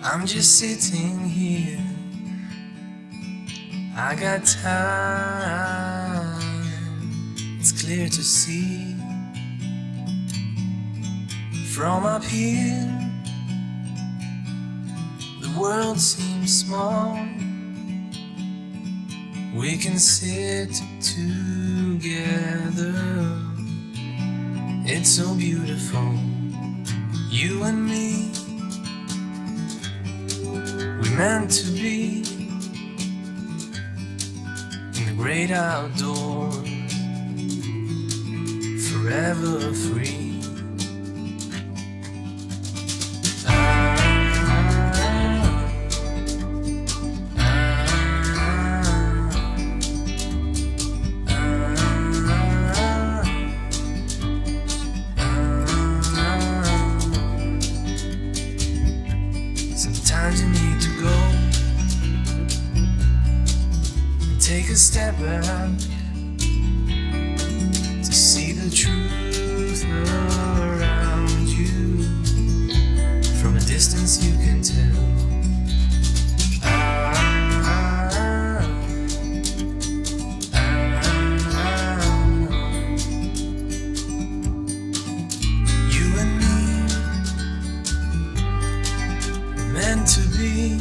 I'm just sitting here. I got time. It's clear to see from up here. The world seems small. We can sit together. It's so beautiful, you and me. We're meant to be in the great outdoors, forever free. Sometimes you need to go and take a step back to see the truth around you. From a distance you can tell. You and me, meant to be